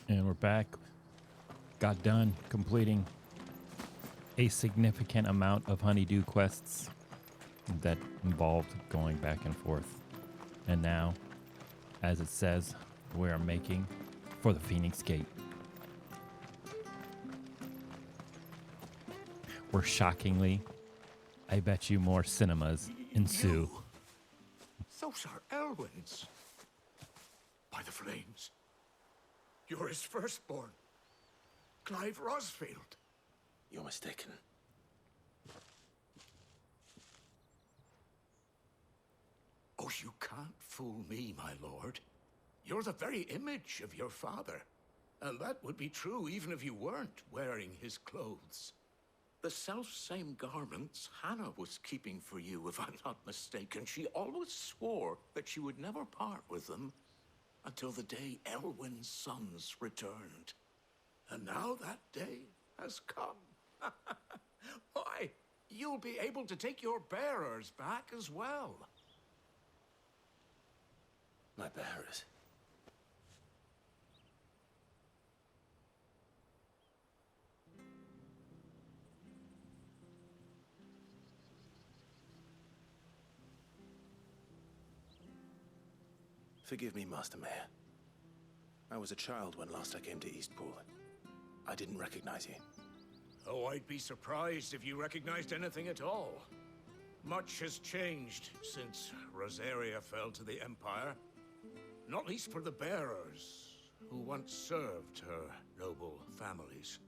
And we're back. Got done completing a significant amount of honeydew quests that involved going back and forth. And now, as it says, we are making for the Phoenix Gate. Where shockingly, I bet you more cinemas ensue. Those are Elwyn's. By the flames. You're his firstborn. Clive Rosfield. You're mistaken. Oh, you can't fool me, my lord. You're the very image of your father. And that would be true even if you weren't wearing his clothes. The self-same garments Hannah was keeping for you, if I'm not mistaken. She always swore that she would never part with them until the day Elwyn's sons returned. And now that day has come. Why, you'll be able to take your bearers back as well. My bearers? Forgive me, Master Mayor. I was a child when last I came to Eastpool. I didn't recognize you. Oh, I'd be surprised if you recognized anything at all. Much has changed since Rosaria fell to the Empire. Not least for the bearers, who once served her noble families.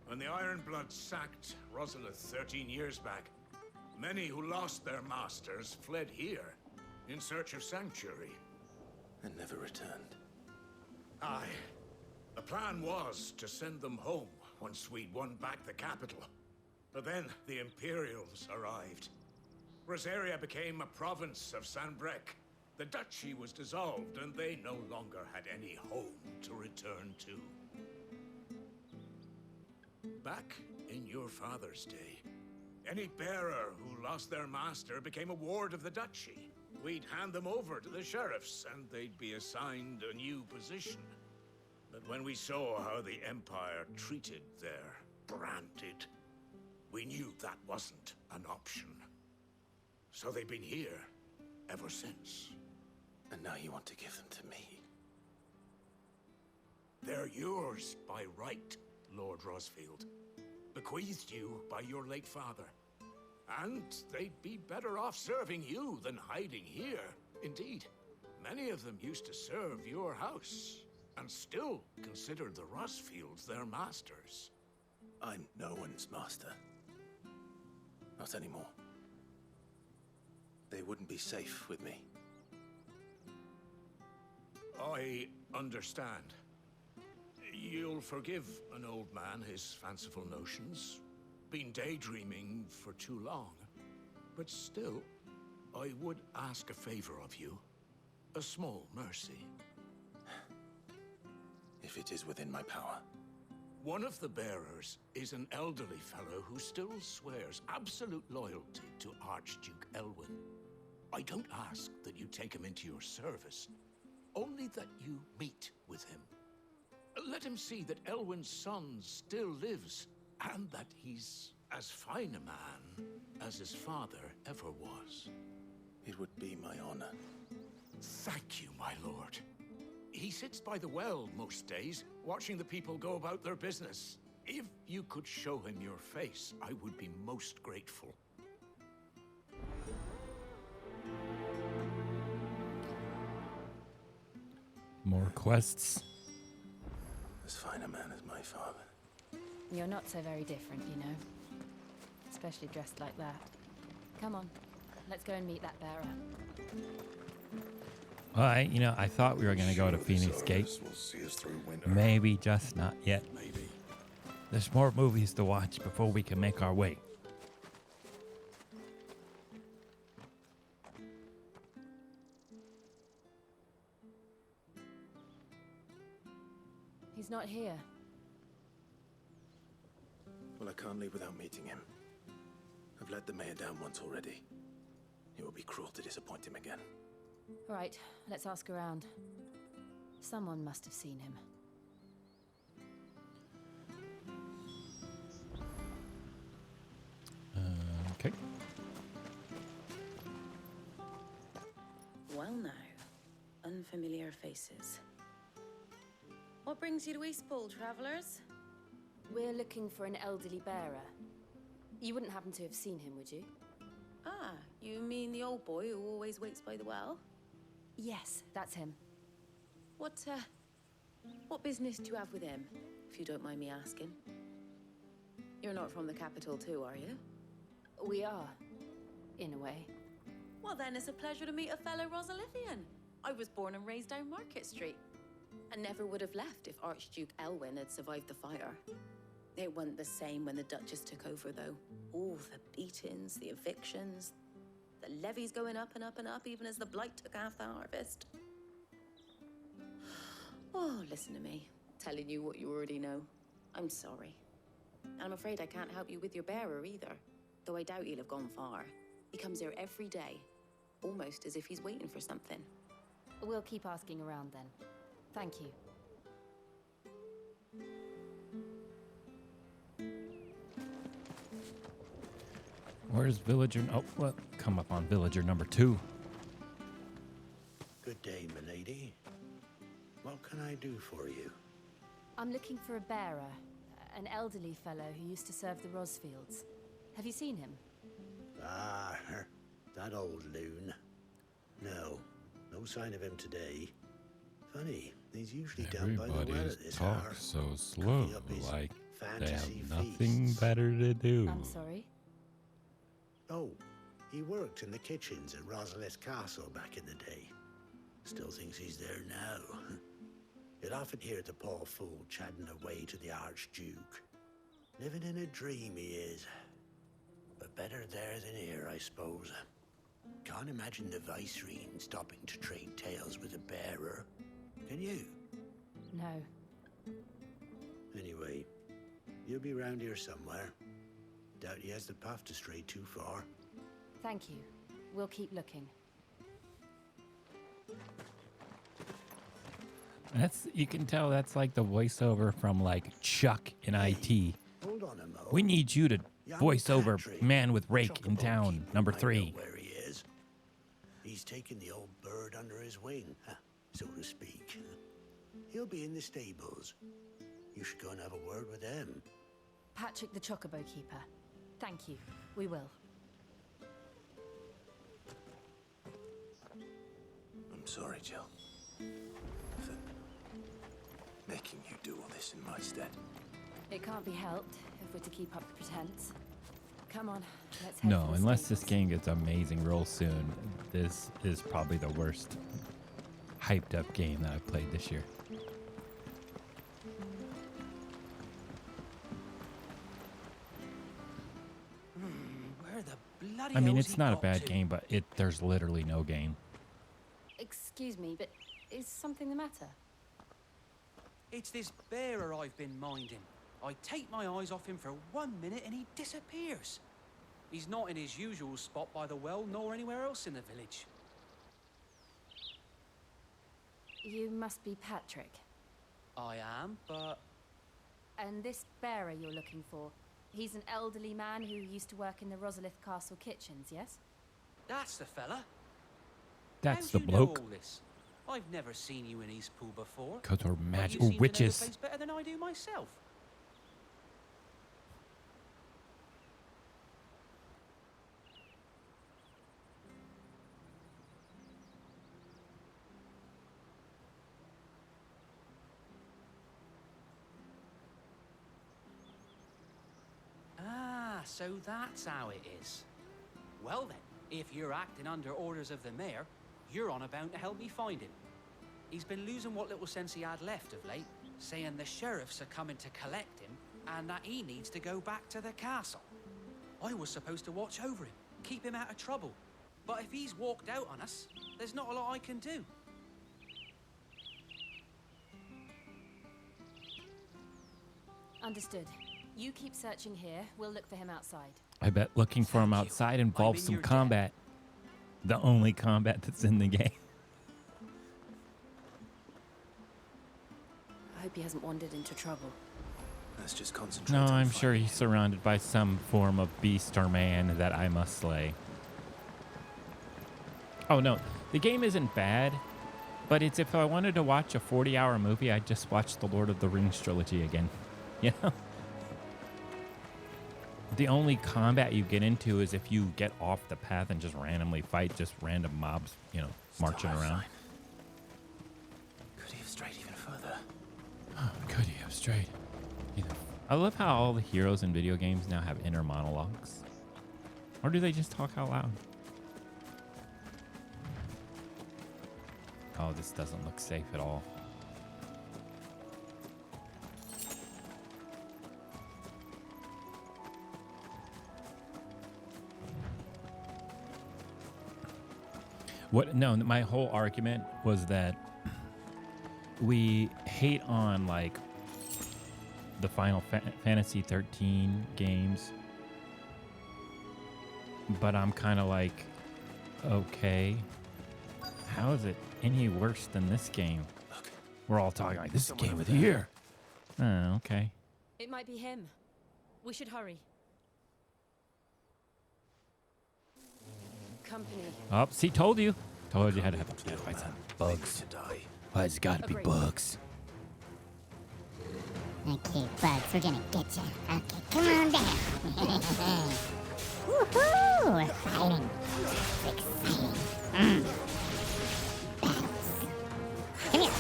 When the Ironbloods sacked Rosalith 13 years back, many who lost their masters fled here in search of sanctuary. And never returned. Aye. The plan was to send them home once we'd won back the capital. But then the Imperials arrived. Rosaria became a province of Sanbreque. The duchy was dissolved, and they no longer had any home to return to. Back in your father's day, any bearer who lost their master became a ward of the duchy. We'd hand them over to the sheriffs, and they'd be assigned a new position. But when we saw how the Empire treated their branded, we knew that wasn't an option. So they've been here ever since. And now you want to give them to me? They're yours by right, Lord Rosfield. Bequeathed you by your late father. And they'd be better off serving you than hiding here. Indeed, many of them used to serve your house, and still consider the Rosfields their masters. I'm no one's master. Not anymore. They wouldn't be safe with me. I understand. You'll forgive an old man his fanciful notions. Been daydreaming for too long. But still, I would ask a favor of you. A small mercy. If it is within my power. One of the bearers is an elderly fellow who still swears absolute loyalty to Archduke Elwyn. I don't ask that you take him into your service, only that you meet with him. Let him see that Elwyn's son still lives, and that he's as fine a man as his father ever was. It would be my honor. Thank you, my lord. He sits by the well most days, watching the people go about their business. If you could show him your face, I would be most grateful. More quests. As fine a man as my father. You're not so very different, you know. Especially dressed like that. Come on, let's go and meet that bearer. Well, I thought we were going to go to Phoenix Gate. Maybe just not yet. Maybe. There's more movies to watch before we can make our way. He's not here. Well, I can't leave without meeting him. I've let the mayor down once already. It would be cruel to disappoint him again. All right, let's ask around. Someone must have seen him. Okay. Well now, unfamiliar faces. What brings you to Eastpool, travellers? We're looking for an elderly bearer. You wouldn't happen to have seen him, would you? Ah, you mean the old boy who always waits by the well? Yes, that's him. What business do you have with him, if you don't mind me asking? You're not from the capital too, are you? We are, in a way. Well then, it's a pleasure to meet a fellow Rosalithian. I was born and raised down Market Street. And never would have left if Archduke Elwyn had survived the fire. It wasn't the same when the Duchess took over, though. All the beatings, the evictions, the levies going up and up and up, even as the Blight took half the harvest. Oh, listen to me, telling you what you already know. I'm sorry. And I'm afraid I can't help you with your bearer either, though I doubt he'll have gone far. He comes here every day, almost as if he's waiting for something. We'll keep asking around then. Thank you. Where's villager? Oh, well, come up on villager number 2. Good day, milady. What can I do for you? I'm looking for a bearer, an elderly fellow who used to serve the Rosfields. Have you seen him? Ah, that old loon. No sign of him today. Funny, he's usually down by the well Everybody's at this talk hour. so slow, Cooking up his like they have fantasy nothing feasts. better to do. I'm sorry. Oh, he worked in the kitchens at Rosalith Castle back in the day. Still thinks he's there now. You'd often hear the poor fool chatting away to the Archduke. Living in a dream he is. But better there than here, I suppose. Can't imagine the Viceroy stopping to trade tales with a bearer. Can you? No. Anyway, you'll be round here somewhere. Doubt he has the path to stray too far. Thank you. We'll keep looking. You can tell that's like the voiceover from like Chuck in IT. Hold on a mo. We need you to Young voice over Patrick, Man with Rake in Chocobo Town, keeper number might 3. know where he is. He's taken the old bird under his wing, so to speak. He'll be in the stables. You should go and have a word with them. Patrick the Chocobo keeper. Thank you. We will. I'm sorry, Jill. For making you do all this in my stead. It can't be helped if we're to keep up the pretense. Come on, let's head No, for the unless this stables. game gets amazing real soon, this is probably the worst hyped up game that I've played this year. Where the bloody I mean, hell's it's he not a got bad to? game, but there's literally no game. Excuse me, but is something the matter? It's this bearer I've been minding. I take my eyes off him for 1 minute and he disappears. He's not in his usual spot by the well, nor anywhere else in the village. You must be Patrick. I am, but And this bearer you're looking for, he's an elderly man who used to work in the Rosalith Castle kitchens, yes? that's the fella. That's How'd the you know bloke. all this? I've never seen you in Eastpool before. Because we're but magic you or seem to know the witches. place better than I do myself. Ah, so that's how it is. Well then, if you're acting under orders of the mayor, you're on about to help me find him. He's been losing what little sense he had left of late, saying the sheriffs are coming to collect him and that he needs to go back to the castle. I was supposed to watch over him, keep him out of trouble. But if he's walked out on us, there's not a lot I can do. Understood. You keep searching here. We'll look for him outside. I bet looking for him Thank you. outside I'm involves in some your debt. combat. The only combat that's in the game. I hope he hasn't wandered into trouble. Let's just concentrate. No, on I'm sure finding he's him. surrounded by some form of beast or man that I must slay. Oh no, the game isn't bad, but it's if I wanted to watch a 40-hour movie, I'd just watch the Lord of the Rings trilogy again. You know? The only combat you get into is if you get off the path and just randomly fight just random mobs, you know, marching Still no around. sign. Could he have strayed even further? Oh, could he have strayed? I love how all the heroes in video games now have inner monologues. Or do they just talk out loud? Oh, this doesn't look safe at all. What? No, my whole argument was that we hate on like the Final Fantasy 13 games, but I'm kind of like, okay, how is it any worse than this game? Look, We're all talking like this is Someone game over of the there. year. Oh, okay. It might be him. We should hurry. Company. Oh, see, told you how to have kill fight some man, bugs. maybe to die. Why has it got to be Agreed. bugs? Okay, Bugs, we're gonna get you. Okay, come on down. Woohoo! Fighting. It's exciting. Battles. Come here.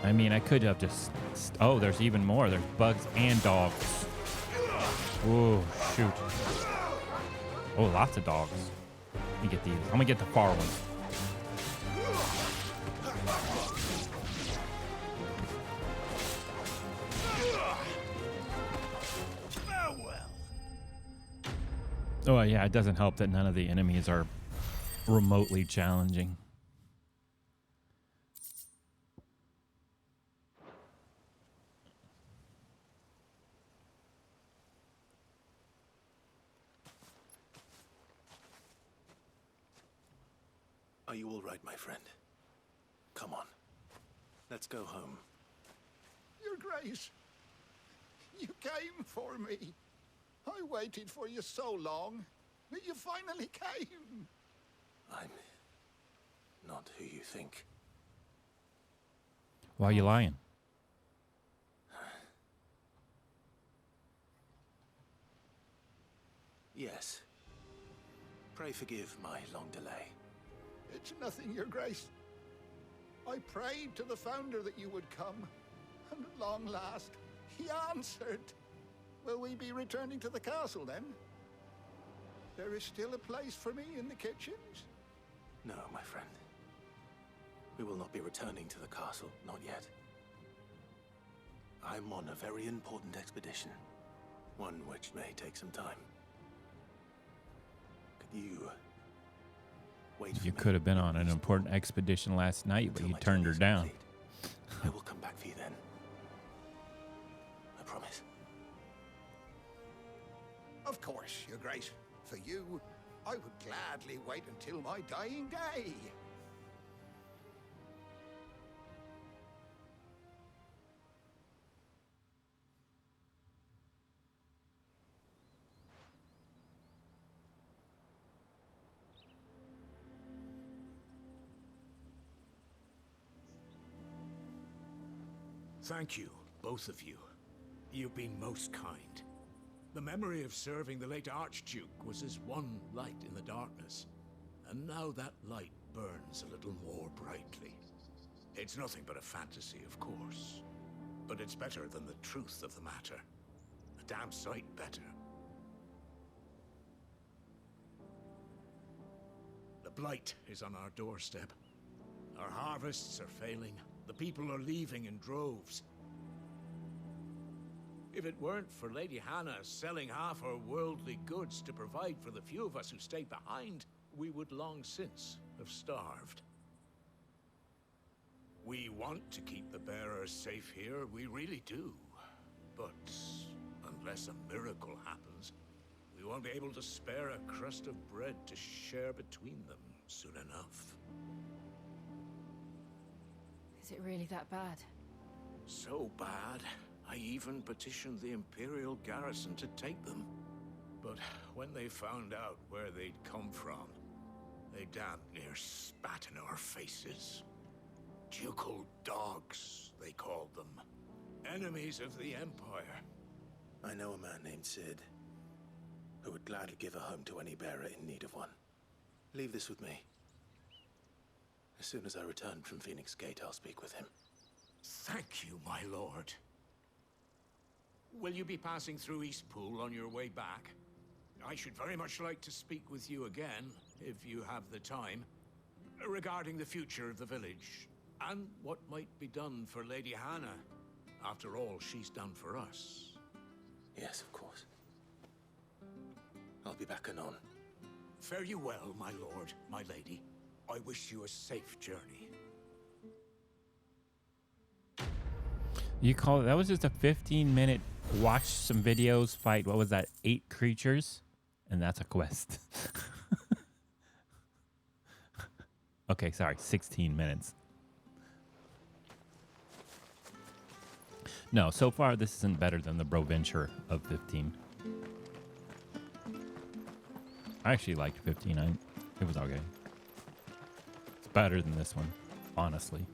I mean, I could have just. Oh, there's even more. There's bugs and dogs. Oh, shoot. Oh, lots of dogs. Let me get these. I'm gonna get the far ones. Oh, yeah, it doesn't help that none of the enemies are remotely challenging. Are you all right, my friend? Come on. Let's go home. Your Grace, you came for me. I waited for you so long, but you finally came. I'm not who you think. Why are you lying? Yes. Pray forgive my long delay. It's nothing, Your Grace. I prayed to the Founder that you would come, and at long last, he answered. Will we be returning to the castle, then? There is still a place for me in the kitchens? No, my friend. We will not be returning to the castle, not yet. I'm on a very important expedition, one which may take some time. Could you wait for You me could have been on an in important expedition last night, but until you my turned her journey is down. complete? I will come back for you then. I promise. Of course, Your Grace. For you, I would gladly wait until my dying day. Thank you, both of you. You've been most kind. The memory of serving the late Archduke was as one light in the darkness, and now that light burns a little more brightly. It's nothing but a fantasy, of course, but it's better than the truth of the matter. A damn sight better. The Blight is on our doorstep. Our harvests are failing. The people are leaving in droves. If it weren't for Lady Hannah selling half her worldly goods to provide for the few of us who stayed behind, we would long since have starved. We want to keep the bearers safe here, we really do. But unless a miracle happens, we won't be able to spare a crust of bread to share between them soon enough. Is it really that bad? So bad, I even petitioned the Imperial garrison to take them. But when they found out where they'd come from, they damn near spat in our faces. Ducal dogs, they called them. Enemies of the Empire. I know a man named Sid, who would gladly give a home to any bearer in need of one. Leave this with me. As soon as I return from Phoenix Gate, I'll speak with him. Thank you, my lord. Will you be passing through Eastpool on your way back? I should very much like to speak with you again, if you have the time, regarding the future of the village, and what might be done for Lady Hannah. After all, she's done for us. Yes, of course. I'll be back anon. Fare you well, my lord, my lady. I wish you a safe journey. You call it, that was just a 15-minute watch some videos, fight, what was that, 8 creatures? And that's a quest. Okay, sorry, 16 minutes. No, so far this isn't better than the Broventure of 15. I actually liked 15. It was okay. It's better than this one, honestly.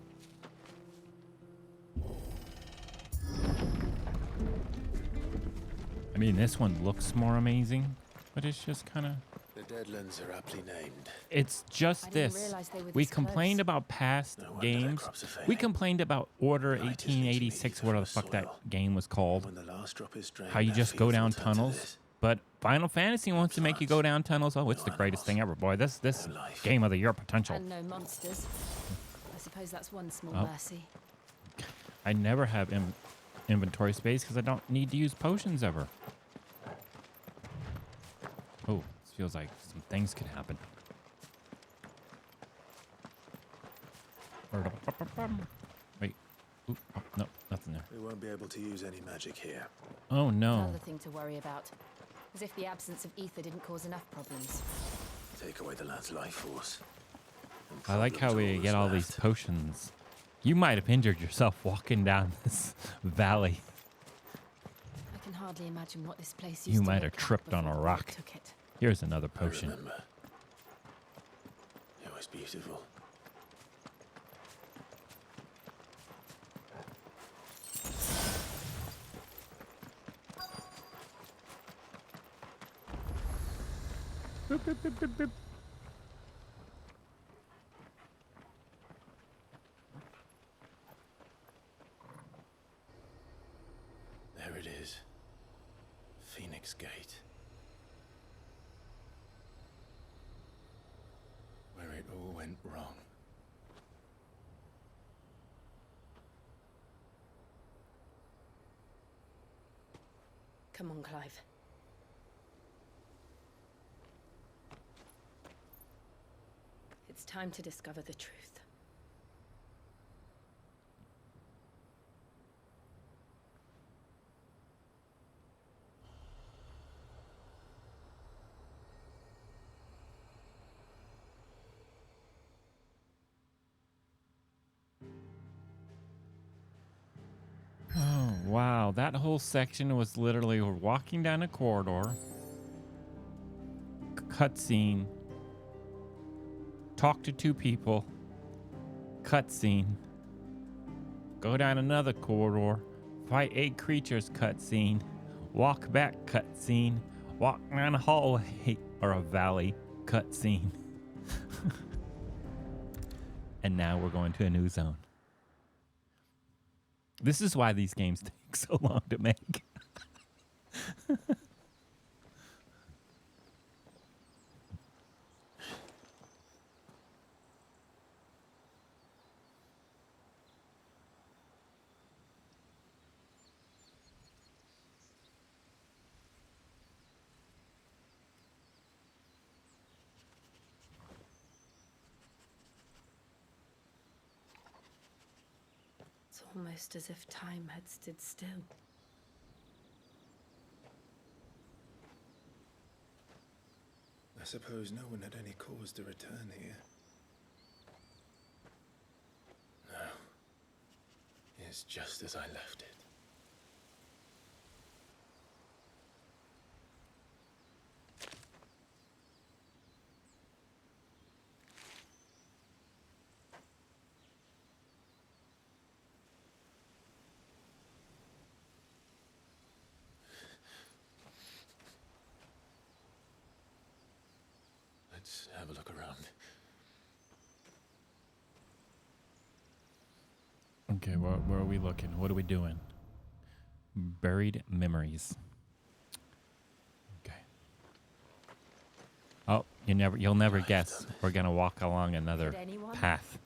I mean, this one looks more amazing, but it's just kind of... The Deadlands are aptly named. It's just this. We complained about past games. We complained about Order 1886, whatever the fuck that game was called. When the last drop is drained, How you our just go fields will down turn to tunnels. this. But Final Fantasy wants to make you go down tunnels. Oh, it's No the greatest thing animals. ever, boy. This No life. game of the year potential. And no monsters. I suppose that's one small Oh. mercy. I never have inventory space because I don't need to use potions ever. Oh, this feels like some things could happen. Wait. Oop, oh, no, nothing there. We won't be able to use any magic here. Oh, no. Another thing to worry about. As if the absence of ether didn't cause enough problems. Take away the lad's life force. and I like how problems we all get that's all these left. potions. You might have injured yourself walking down this valley. I can hardly imagine what this place used You to might look have like tripped on a before rock. Blight took it. Here's another I potion. remember. It was beautiful. There it is. Phoenix Gate. Where it all went wrong. Come on, Clive. It's time to discover the truth. Oh, wow. That whole section was literally we're walking down a corridor, cutscene, talk to 2 people, cutscene, go down another corridor, fight 8 creatures, cutscene, walk back, cutscene, walk down a hallway or a valley, cutscene. And now we're going to a new zone. This is why these games take so long to make. It's almost as if time had stood still. I suppose no one had any cause to return here. No. It's just as I left it. Let's have a look around. Okay, where are we looking? What are we doing? Buried memories. Okay. Oh, you'll never guess. We're gonna walk along another Did anyone? path.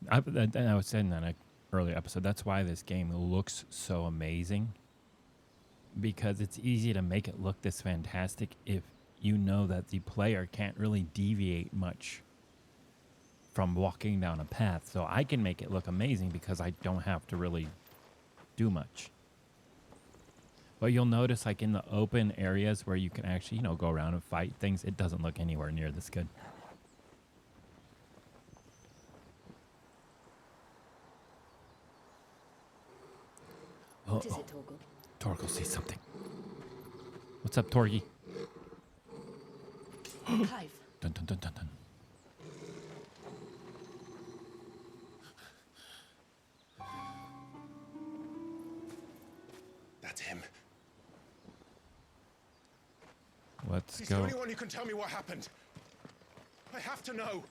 I was saying that in an earlier episode. That's why this game looks so amazing. Because it's easy to make it look this fantastic if you know that the player can't really deviate much from walking down a path. So I can make it look amazing because I don't have to really do much. But you'll notice, like, in the open areas where you can actually, go around and fight things, it doesn't look anywhere near this good. What is it, Torgal? Torgal sees something. What's up, Torgy? Clive. Dun dun dun dun dun. That's him. Let's He's go. the only one who can tell me what happened. I have to know.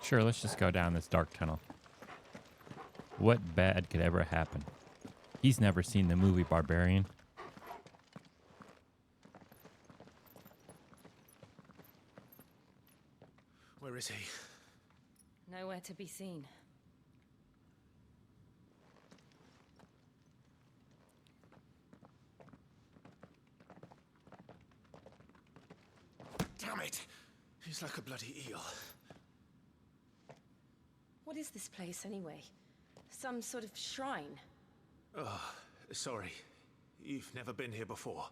Sure, let's just go down this dark tunnel. What bad could ever happen? He's never seen the movie Barbarian. Where is he? Nowhere to be seen. Damn it! He's like a bloody eel. What is this place, anyway? Some sort of shrine? Oh, sorry. You've never been here before.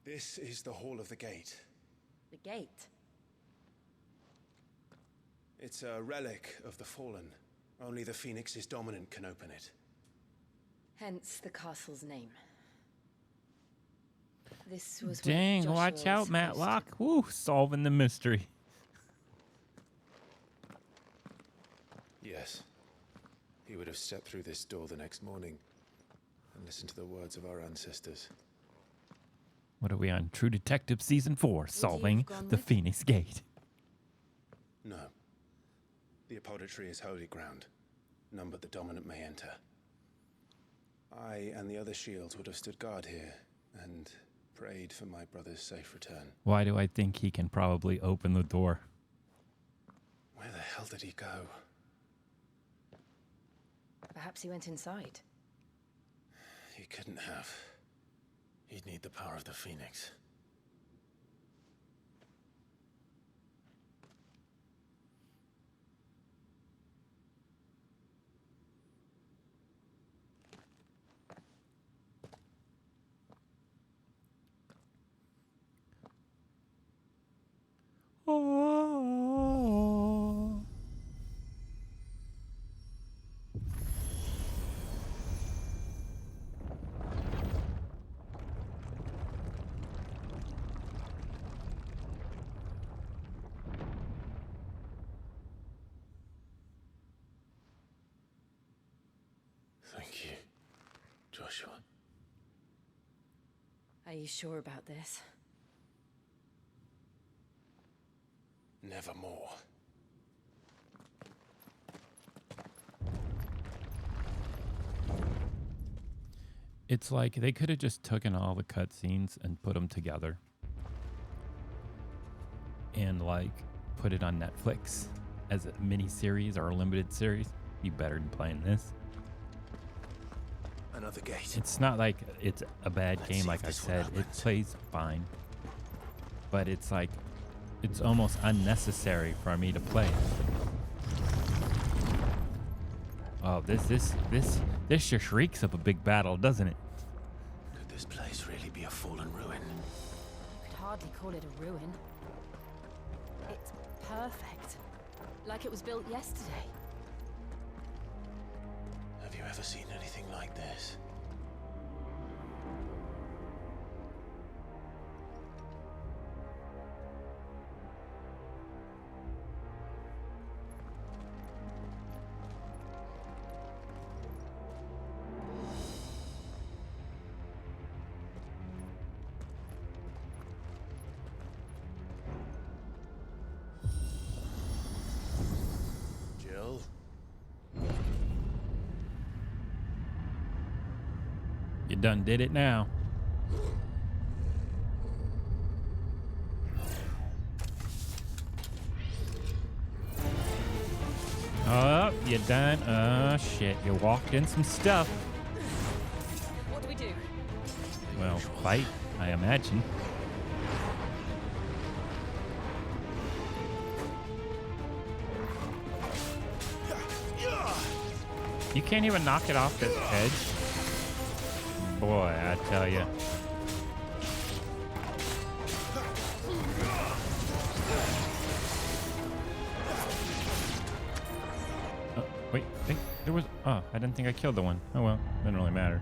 This is the Hall of the Gate. The gate? It's a relic of the Fallen. Only the Phoenix's dominant can open it. Hence the castle's name. This was what Dang, Joshua watch was out, supposed Matlock. to- Woo, solving the mystery. Yes. He would have stepped through this door the next morning and listened to the words of our ancestors. What are we on? True Detective Season 4, solving gone the with Phoenix Gate. No. The apodatory is holy ground. None but the dominant may enter. I and the other shields would have stood guard here and prayed for my brother's safe return. Why do I think he can probably open the door? Where the hell did he go? Perhaps he went inside. He couldn't have. He'd need the power of the Phoenix. Oh. Thank you, Joshua. Are you sure about this? Nevermore. It's like they could have just taken all the cutscenes and put them together. And like put it on Netflix as a mini series or a limited series. Be better than playing this. An another gate. It's not like it's a bad Let's game, see like if I this one said. It opens. plays fine. But it's like, it's almost unnecessary for me to play. Oh, this just reeks of a big battle, doesn't it? Could this place really be a fallen ruin? You could hardly call it a ruin. It's perfect. Like it was built yesterday. Have you ever seen anything like this? Jill? You done did it now. Oh, you done? Oh, shit. You walked in some stuff. What do we do? Well, fight, I imagine. You can't even knock it off the edge. Boy, I tell you. Oh, wait, there was... Oh, I didn't think I killed the one. Oh well, didn't really matter.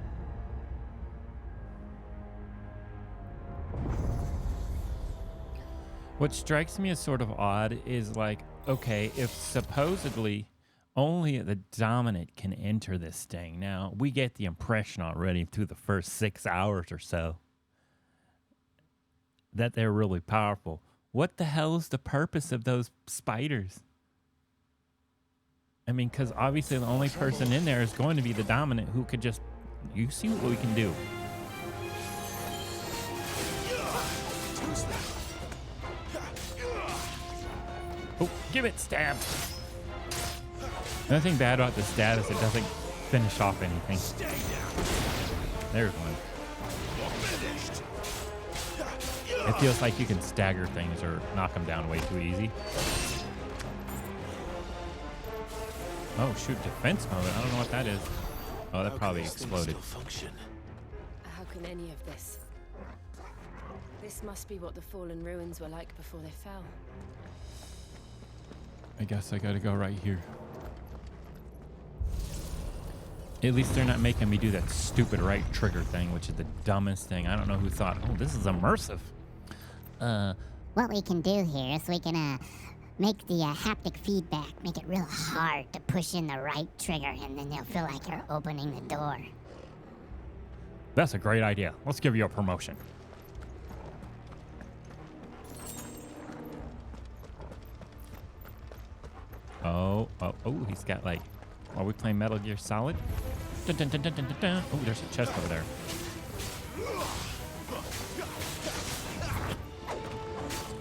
What strikes me as sort of odd is like, okay, if supposedly only the dominant can enter this thing. Now, we get the impression already through the first 6 hours or so that they're really powerful. What the hell is the purpose of those spiders? I mean, because obviously the only person in there is going to be the dominant who could just... You see what we can do. Oh, give it stab. Nothing bad about the stab is it doesn't finish off anything. There's one. It feels like you can stagger things or knock them down way too easy. Oh shoot, defense mode. I don't know what that is. Oh, that probably exploded. How can any of this? This must be what the fallen ruins were like before they fell. I guess I gotta go right here. At least they're not making me do that stupid right trigger thing, which is the dumbest thing. I don't know who thought, oh, this is immersive. What we can do here is we can make the haptic feedback, make it real hard to push in the right trigger, and then you'll feel like you're opening the door. That's a great idea. Let's give you a promotion. Oh, he's got like... Are we playing Metal Gear Solid? Dun, dun, dun, dun, dun, dun, dun. Oh, there's a chest over there.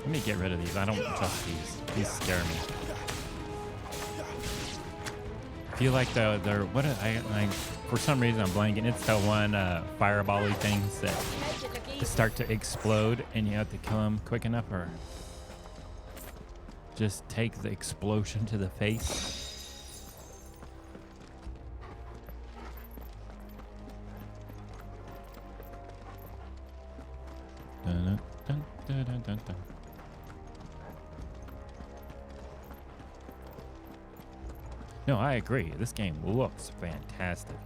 Let me get rid of these. I don't trust these. These scare me. I feel like they're what I for some reason I'm blanking. It's the one fireball-y things that start to explode and you have to kill them quick enough, or just take the explosion to the face. Dun, dun, dun, dun, dun, dun. No, I agree. This game looks fantastic.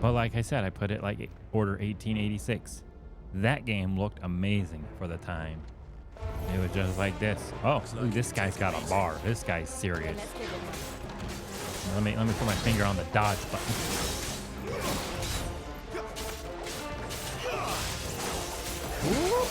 But like I said, I put it like Order 1886. That game looked amazing for the time. It was just like this. Oh, ooh, this guy's got a bar. This guy's serious. Let me put my finger on the dodge button. Ooh.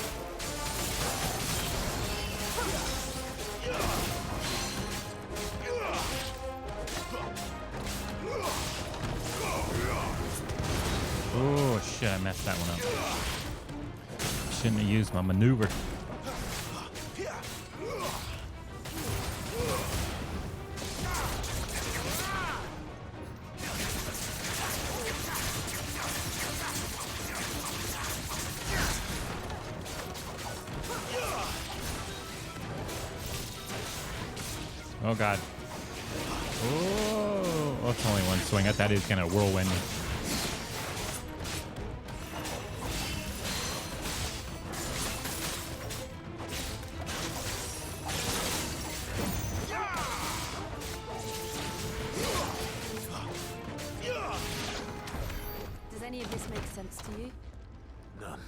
Oh shit, I messed that one up. Shouldn't have used my maneuver. Oh, God. Oh, it's only one swing. I thought he was going to whirlwind me. Does any of this make sense to you? None.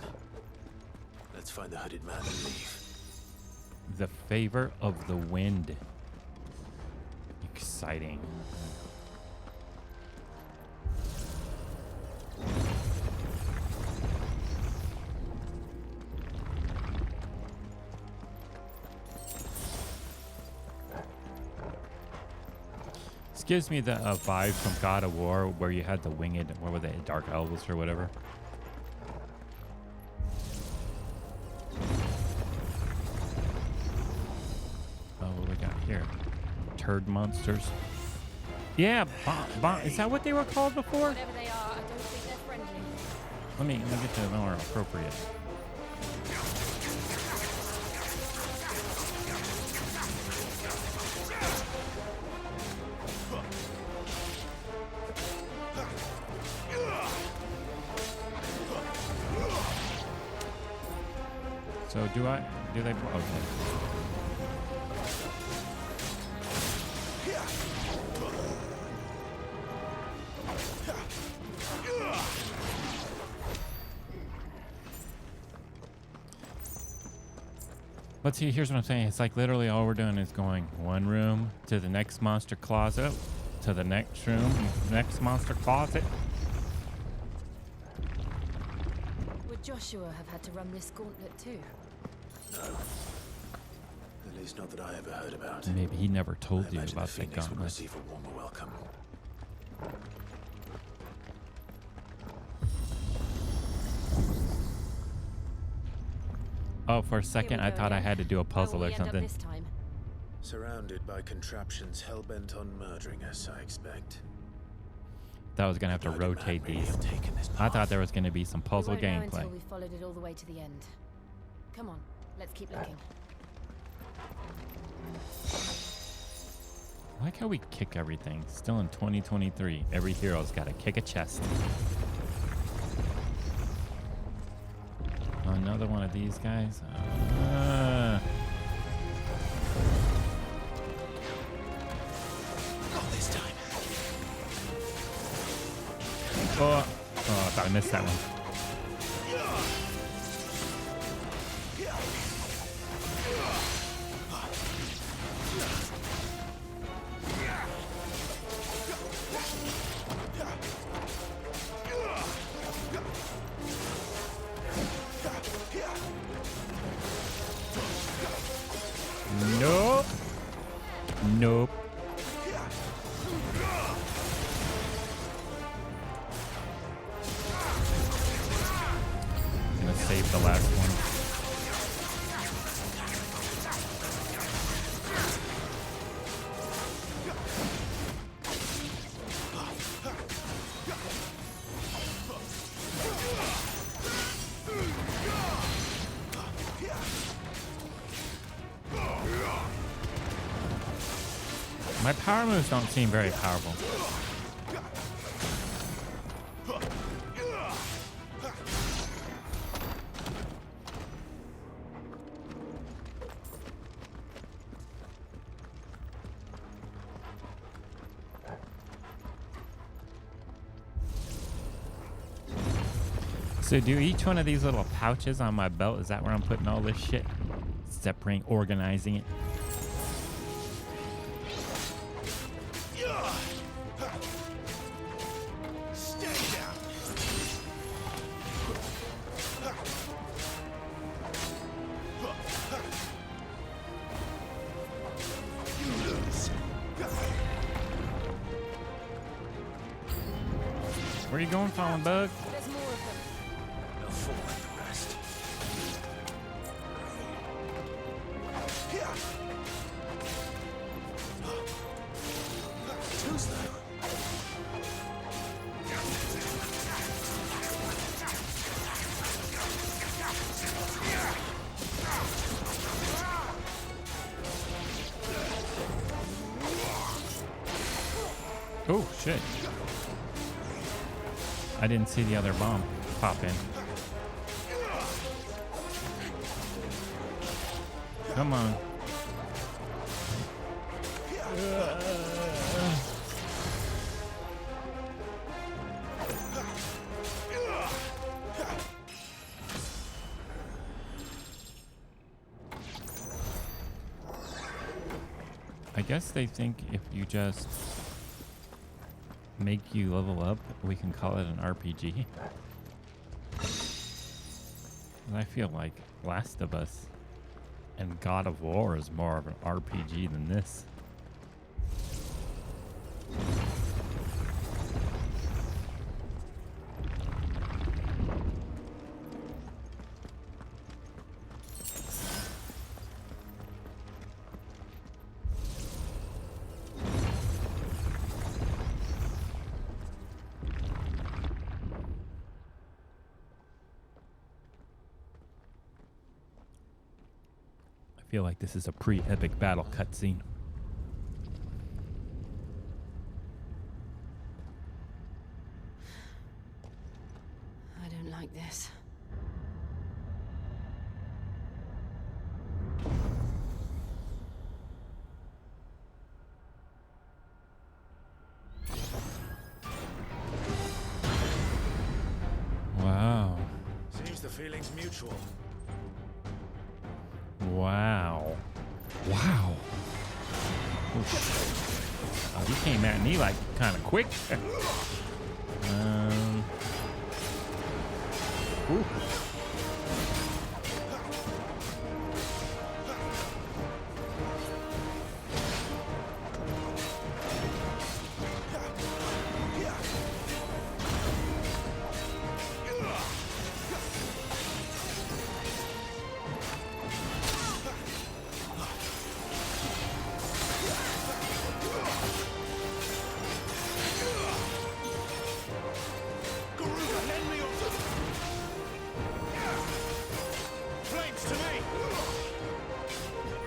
Let's find the hooded man and leave. The favor of the wind. Exciting. This gives me the vibes from God of War where you had the winged, what were they, dark elves or whatever. Oh, what we got here? Turd monsters. Yeah, is that what they were called before? Whatever they are, I don't think they're friendly. Let me get to more appropriate. So do they? Okay. But see, here's what I'm saying. It's like literally all we're doing is going one room to the next monster closet, to the next room, next monster closet. Would Joshua have had to run this gauntlet too? No. At least not that I ever heard about. Maybe he never told I you imagine about the the Phoenix would gauntlet. receive a warmer welcome. Oh, for a second, we I go thought I again. had to do a Where puzzle will or we end up something. this time? Surrounded by contraptions hell-bent on murdering us, I expect. Thought I was gonna have to The hooded man rotate may these. have taken this I thought path. there was gonna be some puzzle we won't know gameplay. until we've followed it all the way to the end. Come on, let's keep looking. I like how we kick everything. Still in 2023, every hero's got to kick a chest. Another one of these guys. Not this time. Oh, I thought I missed that one. Nope. Nope. I'm gonna save the last one. My power moves don't seem very powerful. So do each one of these little pouches on my belt, is that where I'm putting all this shit? Separating, organizing it. Stay down. You lose. Where you going, Fallen Bug? There's more of them. They'll fall like the rest. Too slow. Oh, shit. I didn't see the other bomb pop in. Come on. I guess they think if you just make you level up, we can call it an RPG. And I feel like Last of Us and God of War is more of an RPG than this. I feel like this is a pre-epic battle cutscene. I don't like this. Wow. Seems the feeling's mutual. Wow. Wow. Oh, he came at me like kind of quick. Ooh.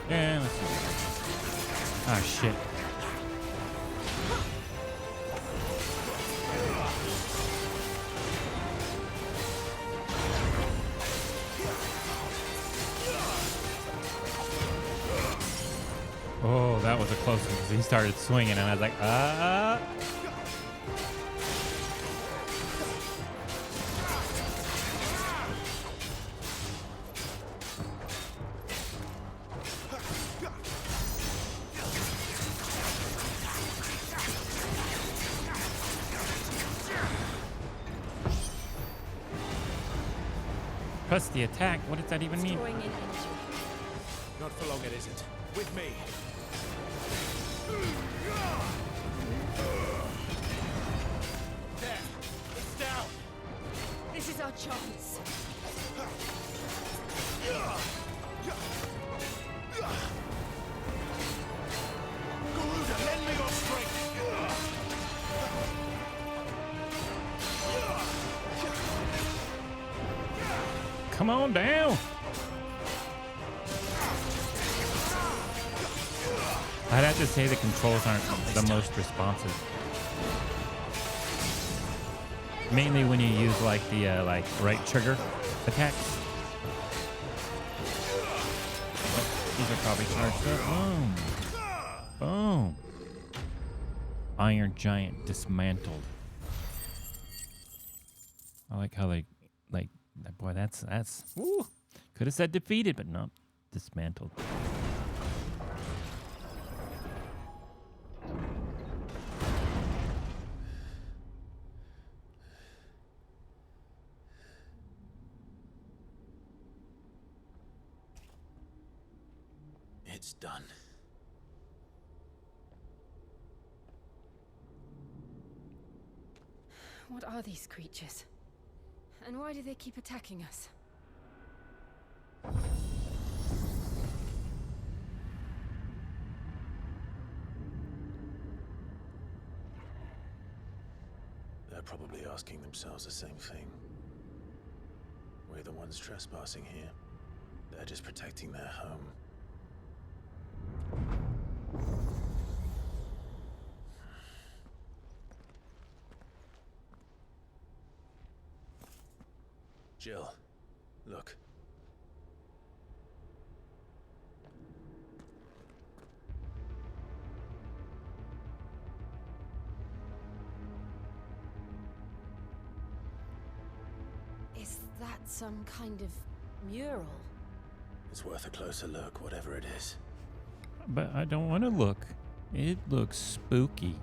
Yeah, let's see. Ah, shit. Oh, that was a close one because he started swinging and I was like, ah. Plus the attack, what does that even mean? Destroying an engine. Not for long it isn't. With me. There. It's down. This is our chance. Garuda, lend me your strength. Come on down. I'd have to say the controls aren't the most responsive. Mainly when you use like the right trigger attacks. Oh, these are probably charged up. Boom. Boom. Iron Giant dismantled. I like how they boy, that's woo. Could have said defeated, but no, dismantled. It's done. What are these creatures? And why do they keep attacking us? They're probably asking themselves the same thing. We're the ones trespassing here. They're just protecting their home. Jill, look. Is that some kind of mural? It's worth a closer look, whatever it is. But I don't want to look. It looks spooky.